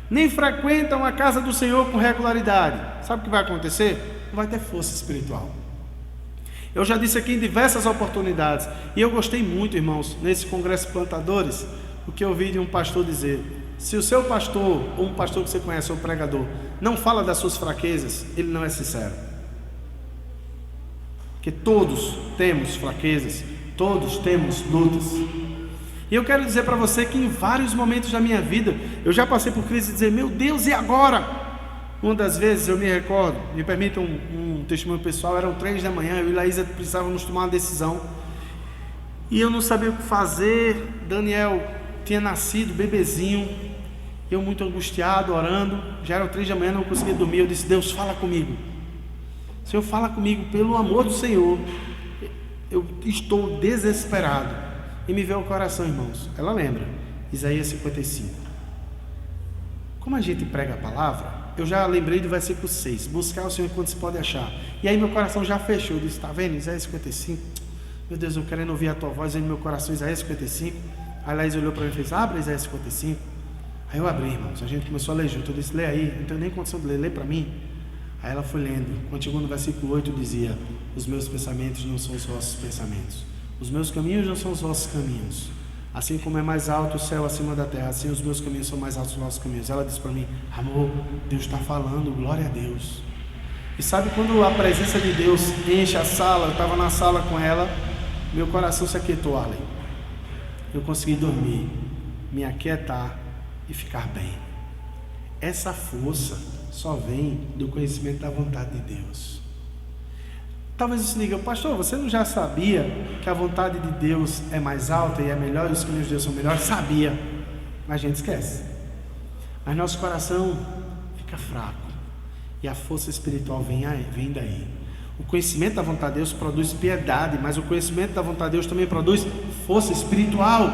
nem frequentam a casa do Senhor com regularidade? Sabe o que vai acontecer? Não vai ter força espiritual. Eu já disse aqui em diversas oportunidades, e eu gostei muito, irmãos, nesse congresso de plantadores, o que eu ouvi de um pastor dizer: se o seu pastor, ou um pastor que você conhece, ou um pregador, não fala das suas fraquezas, ele não é sincero. Porque todos temos fraquezas, todos temos lutas. E eu quero dizer para você que em vários momentos da minha vida, eu já passei por crise de dizer: meu Deus, e agora? Uma das vezes eu me recordo, me permitam um testemunho pessoal, eram 3 da manhã, eu e Laísa precisávamos tomar uma decisão. E eu não sabia o que fazer. Daniel tinha nascido, bebezinho. Eu muito angustiado, orando. Já era 3 da manhã, não conseguia dormir. Eu disse: Deus, fala comigo. Senhor, fala comigo, pelo amor do Senhor. Eu estou desesperado. E me veio ao coração, irmãos. Ela lembra, Isaías 55. Como a gente prega a palavra, eu já lembrei do versículo 6. Buscar o Senhor enquanto se pode achar. E aí meu coração já fechou. Eu disse: está vendo, Isaías 55? Meu Deus, eu querendo ouvir a tua voz aí no meu coração, Isaías 55. Aí Laís olhou para mim e fez: abre Isaías 55. Aí eu abri, irmãos. A gente começou a ler junto. Eu disse: lê aí, não tenho nem condição de ler, lê para mim. Aí ela foi lendo. Quando chegou no versículo 8, dizia: os meus pensamentos não são os vossos pensamentos, os meus caminhos não são os vossos caminhos. Assim como é mais alto o céu acima da terra, assim os meus caminhos são mais altos os vossos caminhos. Ela disse para mim: amor, Deus está falando, glória a Deus. E sabe quando a presença de Deus enche a sala? Eu estava na sala com ela, meu coração se aquietou, Arlen. Eu consegui dormir, me aquietar e ficar bem. Essa força só vem do conhecimento da vontade de Deus. Talvez você diga: pastor, você não já sabia que a vontade de Deus é mais alta e é melhor e os caminhos de Deus são melhores? Sabia, mas a gente esquece. Mas nosso coração fica fraco e a força espiritual vem daí. O conhecimento da vontade de Deus produz piedade, mas o conhecimento da vontade de Deus também produz força espiritual.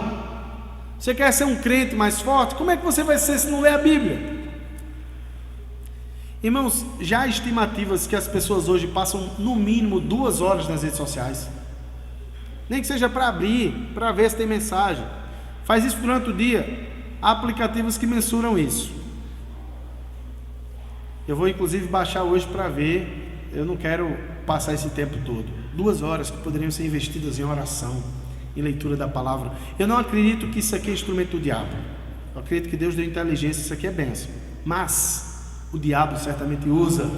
Você quer ser um crente mais forte? Como é que você vai ser se não ler a Bíblia? Irmãos, já há estimativas que as pessoas hoje passam no mínimo 2 horas nas redes sociais. Nem que seja para abrir, para ver se tem mensagem. Faz isso durante o dia. Há aplicativos que mensuram isso. Eu vou inclusive baixar hoje para ver. Eu não quero passar esse tempo todo. 2 horas que poderiam ser investidas em oração, em leitura da palavra. Eu não acredito que isso aqui é instrumento do diabo. Eu acredito que Deus deu inteligência, isso aqui é bênção. Mas o diabo certamente usa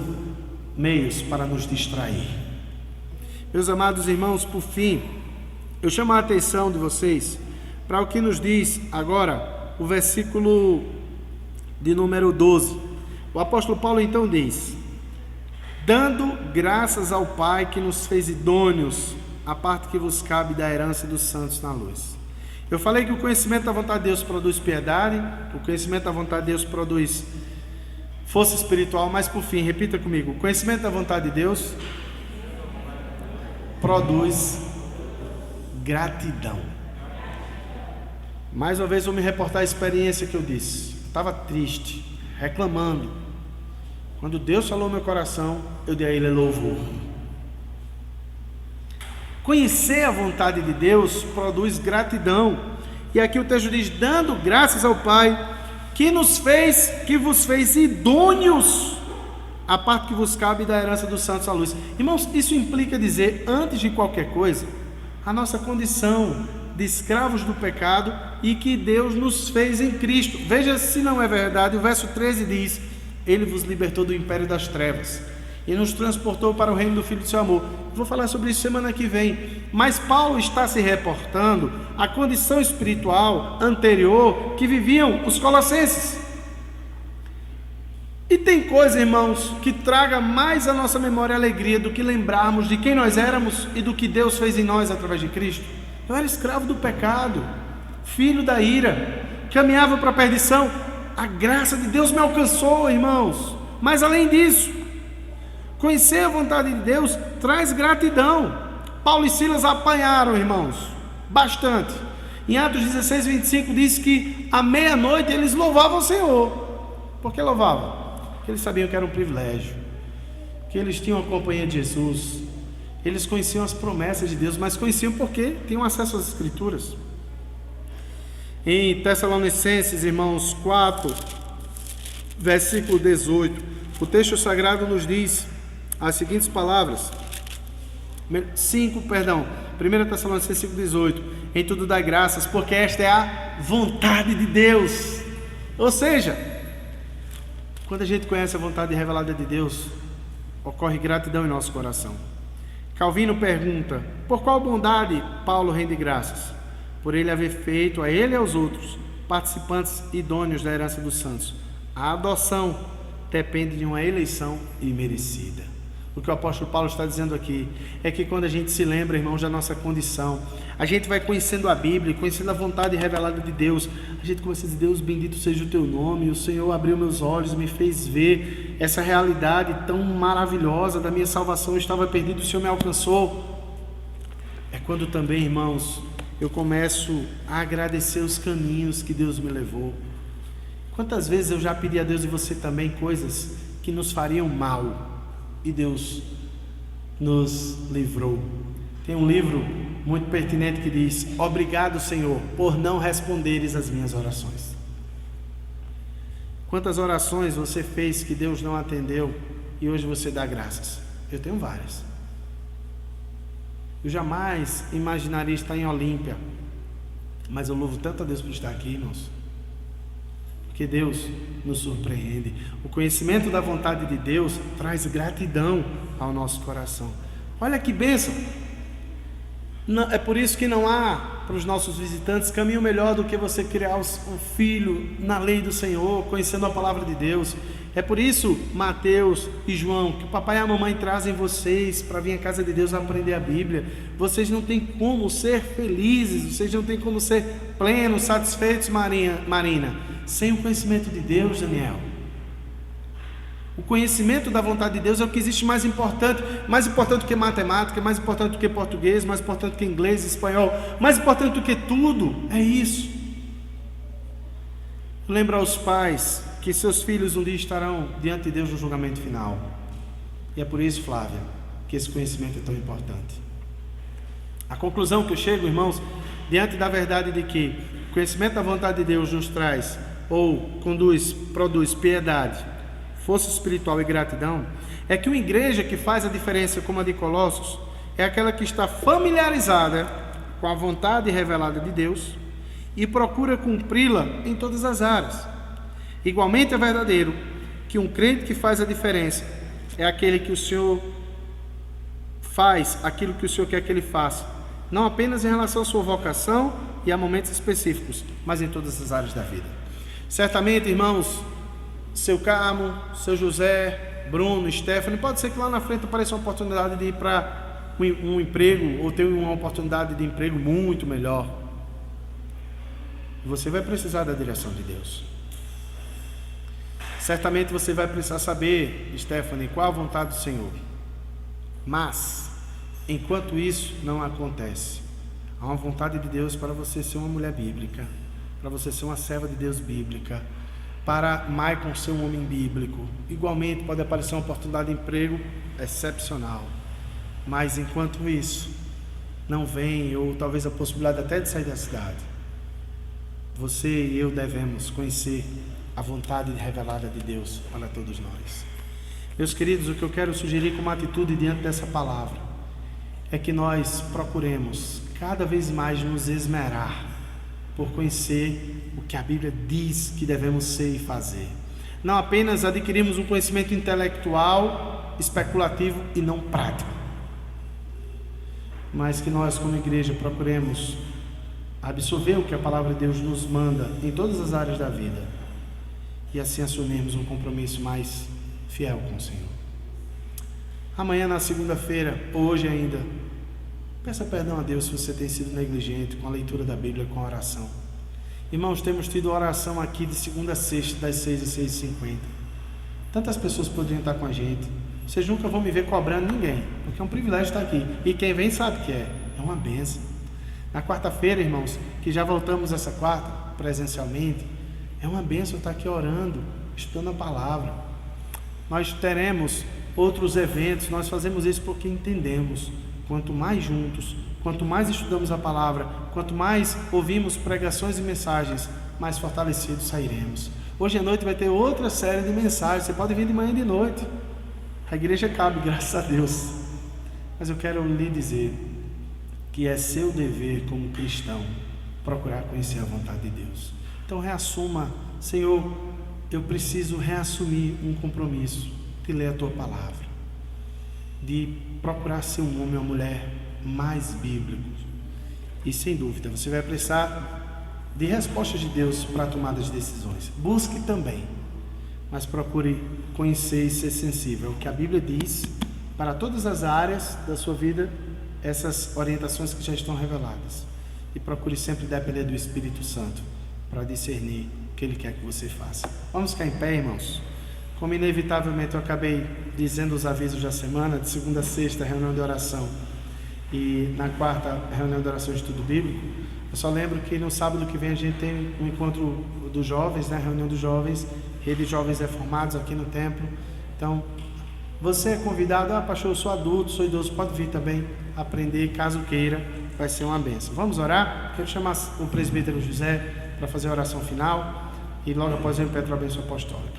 meios para nos distrair. Meus amados irmãos, por fim, eu chamo a atenção de vocês para o que nos diz agora o versículo de número 12. O apóstolo Paulo então diz: dando graças ao Pai que nos fez idôneos a parte que vos cabe da herança dos santos na luz. Eu falei que o conhecimento da vontade de Deus produz piedade, o conhecimento da vontade de Deus produz força espiritual, mas por fim, repita comigo: o conhecimento da vontade de Deus produz gratidão. Mais uma vez vou me reportar a experiência que eu disse. Eu estava triste, reclamando. Quando Deus falou no meu coração, eu dei a Ele louvor. Conhecer a vontade de Deus produz gratidão. E aqui o texto diz: dando graças ao Pai que vos fez idôneos a parte que vos cabe da herança dos santos à luz. Irmãos, isso implica dizer, antes de qualquer coisa, a nossa condição de escravos do pecado e que Deus nos fez em Cristo. Veja se não é verdade. O verso 13 diz: Ele vos libertou do império das trevas e nos transportou para o reino do Filho do seu amor. Vou falar sobre isso semana que vem. Mas Paulo está se reportando à condição espiritual anterior que viviam os colossenses. E tem coisa, irmãos, que traga mais à nossa memória alegria do que lembrarmos de quem nós éramos e do que Deus fez em nós através de Cristo. Eu era escravo do pecado, filho da ira, caminhava para a perdição. A graça de Deus me alcançou, irmãos. Mas além disso, conhecer a vontade de Deus traz gratidão. Paulo e Silas apanharam, irmãos, bastante. Em Atos 16, 25 diz que à meia-noite eles louvavam o Senhor. Por que louvavam? Porque eles sabiam que era um privilégio, que eles tinham a companhia de Jesus, eles conheciam as promessas de Deus, mas conheciam porque tinham acesso às Escrituras. Em Tessalonicenses, irmãos, 4, versículo 18, o texto sagrado nos diz as seguintes palavras. 1 Tessalonicenses 5,18: em tudo dai graças, porque esta é a vontade de Deus. Ou seja, quando a gente conhece a vontade revelada de Deus, ocorre gratidão em nosso coração. Calvino pergunta: por qual bondade Paulo rende graças? Por ele haver feito a ele e aos outros participantes idôneos da herança dos santos. A adoção depende de uma eleição imerecida. o que o apóstolo Paulo está dizendo aqui é que quando a gente se lembra, irmãos, da nossa condição, a gente vai conhecendo a Bíblia, conhecendo a vontade revelada de Deus, a gente começa a dizer: Deus, bendito seja o teu nome, o Senhor abriu meus olhos, me fez ver essa realidade tão maravilhosa da minha salvação, eu estava perdido, o Senhor me alcançou. É quando também, irmãos, eu começo a agradecer os caminhos que Deus me levou. Quantas vezes eu já pedi a Deus, e você também, coisas que nos fariam mal, e Deus nos livrou. Tem um livro muito pertinente que diz: obrigado, Senhor, por não responderes as minhas orações. Quantas orações você fez que Deus não atendeu e hoje você dá graças? Eu tenho várias. Eu jamais imaginaria estar em Olímpia, mas eu louvo tanto a Deus por estar aqui, irmãos, porque Deus nos surpreende. O conhecimento da vontade de Deus traz gratidão ao nosso coração. Olha que bênção! É por isso que não há para os nossos visitantes caminho melhor do que você criar um filho na lei do Senhor, conhecendo a palavra de Deus. É por isso, Mateus e João, que o papai e a mamãe trazem vocês para vir à casa de Deus aprender a Bíblia. Vocês não têm como ser felizes, vocês não têm como ser plenos, satisfeitos, Marina, sem o conhecimento de Deus, Daniel. O conhecimento da vontade de Deus é o que existe mais importante do que matemática, mais importante do que português, mais importante do que inglês, espanhol, mais importante do que tudo, é isso. Lembra aos pais que seus filhos um dia estarão diante de Deus no julgamento final. E é por isso, Flávia, que esse conhecimento é tão importante. A conclusão que eu chego, irmãos, diante da verdade de que o conhecimento da vontade de Deus nos traz ou produz piedade, força espiritual e gratidão, é que uma igreja que faz a diferença como a de Colossos é aquela que está familiarizada com a vontade revelada de Deus e procura cumpri-la em todas as áreas. Igualmente é verdadeiro que um crente que faz a diferença é aquele que o Senhor faz aquilo que o Senhor quer que ele faça, não apenas em relação à sua vocação e a momentos específicos, mas em todas as áreas da vida. Certamente, irmãos, seu Carmo, seu José, Bruno, Stephanie, pode ser que lá na frente apareça uma oportunidade de ir para um emprego, ou ter uma oportunidade de emprego muito melhor. Você vai precisar da direção de Deus. Certamente você vai precisar saber, Stephanie, qual a vontade do Senhor. Mas, enquanto isso não acontece, há uma vontade de Deus para você ser uma mulher bíblica, para você ser uma serva de Deus bíblica, para Maicon ser um homem bíblico. Igualmente pode aparecer uma oportunidade de emprego excepcional, mas enquanto isso não vem, ou talvez a possibilidade até de sair da cidade, você e eu devemos conhecer a vontade revelada de Deus para todos nós. Meus queridos, o que eu quero sugerir como atitude diante dessa palavra é que nós procuremos cada vez mais nos esmerar por conhecer o que a Bíblia diz que devemos ser e fazer. Não apenas adquirirmos um conhecimento intelectual, especulativo e não prático, mas que nós como igreja procuremos absorver o que a palavra de Deus nos manda em todas as áreas da vida e assim assumirmos um compromisso mais fiel com o Senhor. Amanhã, na segunda-feira, hoje ainda, peça perdão a Deus se você tem sido negligente com a leitura da Bíblia, com a oração. Irmãos, temos tido oração aqui de segunda a sexta, das 6 às 6h50. Tantas pessoas poderiam estar com a gente. Vocês nunca vão me ver cobrando ninguém, porque é um privilégio estar aqui. E quem vem sabe que é uma bênção. Na quarta-feira, irmãos, que já voltamos essa quarta presencialmente, é uma bênção estar aqui orando, estudando a palavra. Nós teremos outros eventos, nós fazemos isso porque entendemos. Quanto mais juntos, quanto mais estudamos a palavra, quanto mais ouvimos pregações e mensagens, mais fortalecidos sairemos. Hoje à noite vai ter outra série de mensagens, você pode vir de manhã e de noite. A igreja cabe, graças a Deus. Mas eu quero lhe dizer que é seu dever como cristão procurar conhecer a vontade de Deus. Então reassuma: Senhor, eu preciso reassumir um compromisso de ler a Tua palavra, de procurar ser um homem ou uma mulher mais bíblicos. E sem dúvida você vai precisar de respostas de Deus para a tomada de decisões. Busque também, mas procure conhecer e ser sensível ao que a Bíblia diz para todas as áreas da sua vida essas orientações que já estão reveladas. E procure sempre depender do Espírito Santo para discernir o que Ele quer que você faça. Vamos ficar em pé, irmãos? Como inevitavelmente eu acabei dizendo os avisos da semana, de segunda a sexta, reunião de oração, e na quarta, reunião de oração de estudo bíblico, eu só lembro que no sábado que vem a gente tem um encontro dos jovens, né? Reunião dos jovens, rede de jovens reformados aqui no templo. Então, você é convidado, pastor, eu sou adulto, sou idoso, pode vir também aprender, caso queira, vai ser uma bênção. Vamos orar? Quero chamar o presbítero José para fazer a oração final e logo após eu peço a bênção apostólica,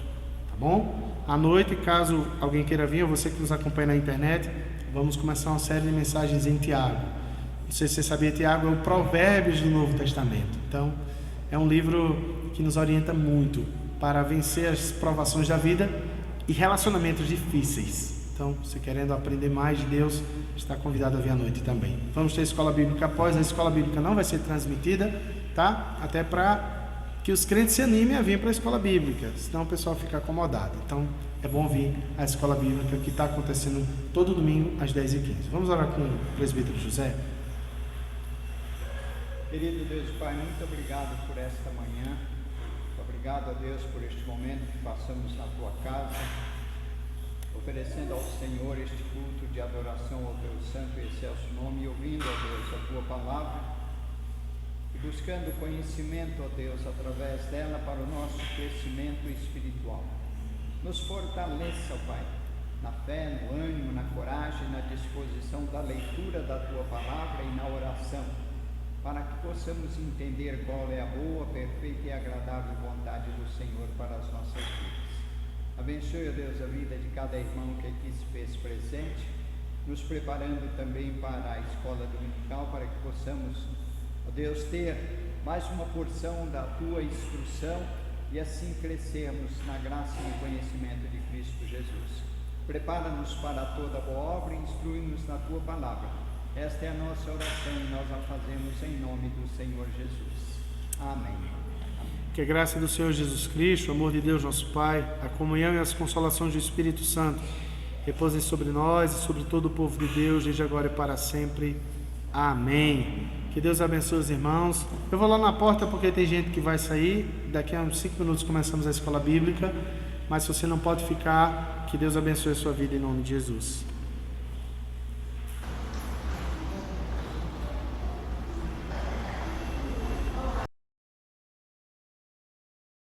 tá bom? À noite, caso alguém queira vir, ou você que nos acompanha na internet, vamos começar uma série de mensagens em Tiago. Não sei se você sabia, Tiago é o Provérbios do Novo Testamento. Então, é um livro que nos orienta muito para vencer as provações da vida e relacionamentos difíceis. Então, se querendo aprender mais de Deus, está convidado a vir à noite também. Vamos ter escola bíblica após. A escola bíblica não vai ser transmitida, tá? Até para que os crentes se animem a vir para a escola bíblica, senão o pessoal fica acomodado. Então, é bom vir à escola bíblica que está acontecendo todo domingo às 10h15. Vamos orar com o presbítero José? Querido Deus e Pai, muito obrigado por esta manhã. Obrigado a Deus por este momento que passamos na Tua casa, oferecendo ao Senhor este culto de adoração ao Teu santo e excelso nome, e ouvindo, ó Deus, a Tua palavra e buscando conhecimento, ó Deus, através dela para o nosso crescimento espiritual. Nos fortaleça, ó Pai, na fé, no ânimo, na coragem, na disposição da leitura da Tua palavra e na oração, para que possamos entender qual é a boa, perfeita e agradável vontade do Senhor para as nossas vidas. Abençoe, ó Deus, a vida de cada irmão que aqui se fez presente, nos preparando também para a escola dominical, para que possamos, ó Deus, ter mais uma porção da Tua instrução e assim crescermos na graça e no conhecimento de Cristo Jesus. Prepara-nos para toda boa obra e instrui-nos na Tua palavra. Esta é a nossa oração e nós a fazemos em nome do Senhor Jesus. Amém. Que a graça do Senhor Jesus Cristo, o amor de Deus nosso Pai, a comunhão e as consolações do Espírito Santo repousem sobre nós e sobre todo o povo de Deus, desde agora e para sempre. Amém. Que Deus abençoe os irmãos. Eu vou lá na porta porque tem gente que vai sair. Daqui a uns 5 minutos começamos a escola bíblica. Mas se você não pode ficar, que Deus abençoe a sua vida em nome de Jesus.